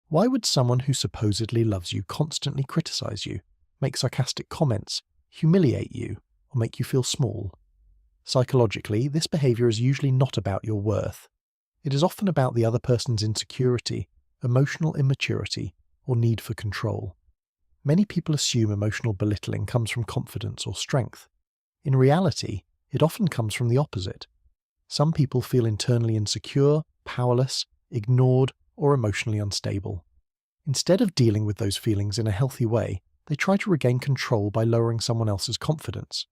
Why would someone who supposedly loves you constantly criticize you, make sarcastic comments, humiliate you, or make you feel small? Psychologically, this behavior is usually not about your worth. It is often about the other person's insecurity, emotional immaturity, or need for control. Many people assume emotional belittling comes from confidence or strength. In reality, it often comes from the opposite. Some people feel internally insecure, powerless, ignored, or emotionally unstable. Instead of dealing with those feelings in a healthy way, they try to regain control by lowering someone else's confidence.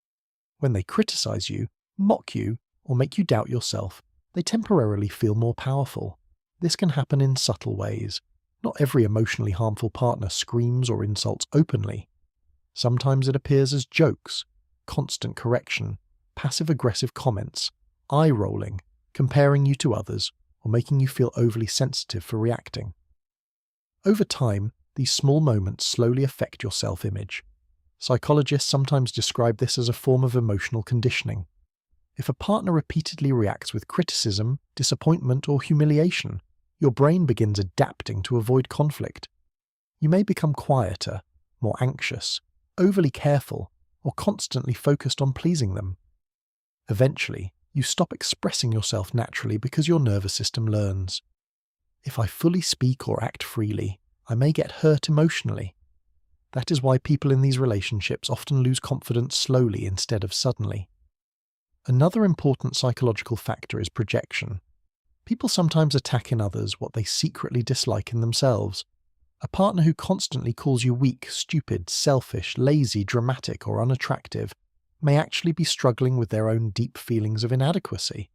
When they criticize you, mock you, or make you doubt yourself, they temporarily feel more powerful. This can happen in subtle ways. Not every emotionally harmful partner screams or insults openly. Sometimes it appears as jokes, constant correction, passive-aggressive comments, eye-rolling, comparing you to others, or making you feel overly sensitive for reacting. Over time, these small moments slowly affect your self-image. Psychologists sometimes describe this as a form of emotional conditioning. If a partner repeatedly reacts with criticism, disappointment, or humiliation, your brain begins adapting to avoid conflict. You may become quieter, more anxious, overly careful, or constantly focused on pleasing them. Eventually, you stop expressing yourself naturally because your nervous system learns. If I fully speak or act freely, I may get hurt emotionally. That is why people in these relationships often lose confidence slowly instead of suddenly. Another important psychological factor is projection. People sometimes attack in others what they secretly dislike in themselves. A partner who constantly calls you weak, stupid, selfish, lazy, dramatic, or unattractive may actually be struggling with their own deep feelings of inadequacy.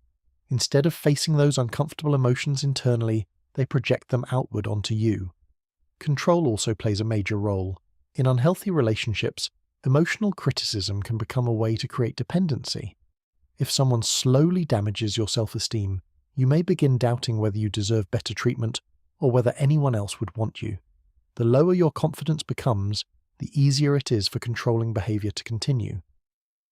Instead of facing those uncomfortable emotions internally, they project them outward onto you. Control also plays a major role. In unhealthy relationships, emotional criticism can become a way to create dependency. If someone slowly damages your self-esteem, you may begin doubting whether you deserve better treatment or whether anyone else would want you. The lower your confidence becomes, the easier it is for controlling behavior to continue.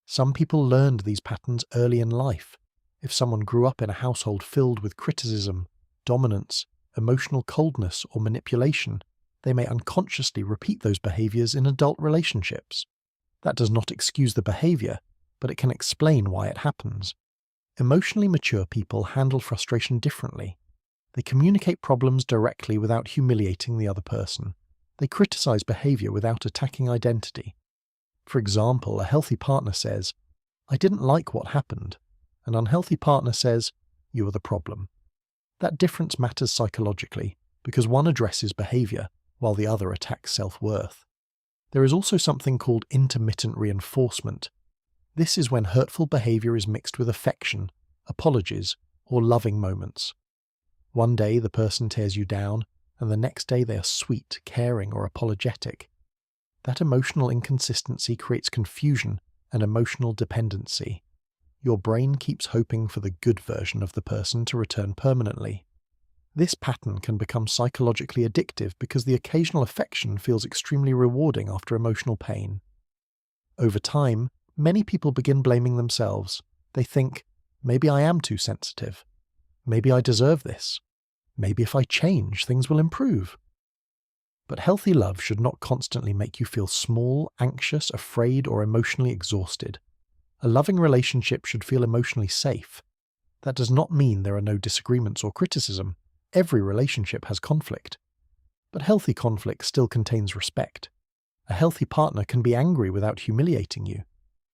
Some people learned these patterns early in life. If someone grew up in a household filled with criticism, dominance, emotional coldness, or manipulation, they may unconsciously repeat those behaviors in adult relationships. That does not excuse the behavior, but it can explain why it happens. Emotionally mature people handle frustration differently. They communicate problems directly without humiliating the other person. They criticize behavior without attacking identity. For example, a healthy partner says, "I didn't like what happened." An unhealthy partner says, "You are the problem." That difference matters psychologically because one addresses behavior while the other attacks self-worth. There is also something called intermittent reinforcement. This is when hurtful behavior is mixed with affection, apologies, or loving moments. One day the person tears you down, and the next day they are sweet, caring, or apologetic. That emotional inconsistency creates confusion and emotional dependency. Your brain keeps hoping for the good version of the person to return permanently. This pattern can become psychologically addictive because the occasional affection feels extremely rewarding after emotional pain. Over time, many people begin blaming themselves. They think, maybe I am too sensitive. Maybe I deserve this. Maybe if I change, things will improve. But healthy love should not constantly make you feel small, anxious, afraid, or emotionally exhausted. A loving relationship should feel emotionally safe. That does not mean there are no disagreements or criticism. Every relationship has conflict. But healthy conflict still contains respect. A healthy partner can be angry without humiliating you.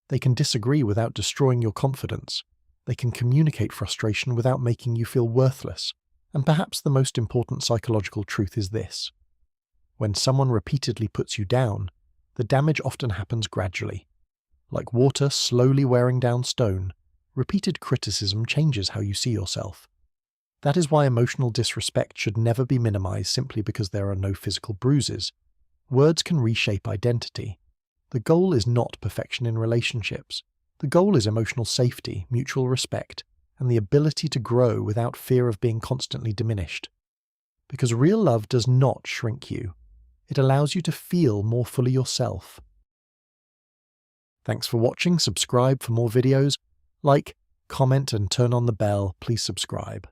They can disagree without destroying your confidence. They can communicate frustration without making you feel worthless. And perhaps the most important psychological truth is this. When someone repeatedly puts you down, the damage often happens gradually. Like water slowly wearing down stone, repeated criticism changes how you see yourself. That is why emotional disrespect should never be minimized simply because there are no physical bruises. Words can reshape identity. The goal is not perfection in relationships. The goal is emotional safety, mutual respect, and the ability to grow without fear of being constantly diminished. Because real love does not shrink you. It allows you to feel more fully yourself. Thanks for watching. Subscribe for more videos. Like, comment, and turn on the bell. Please subscribe.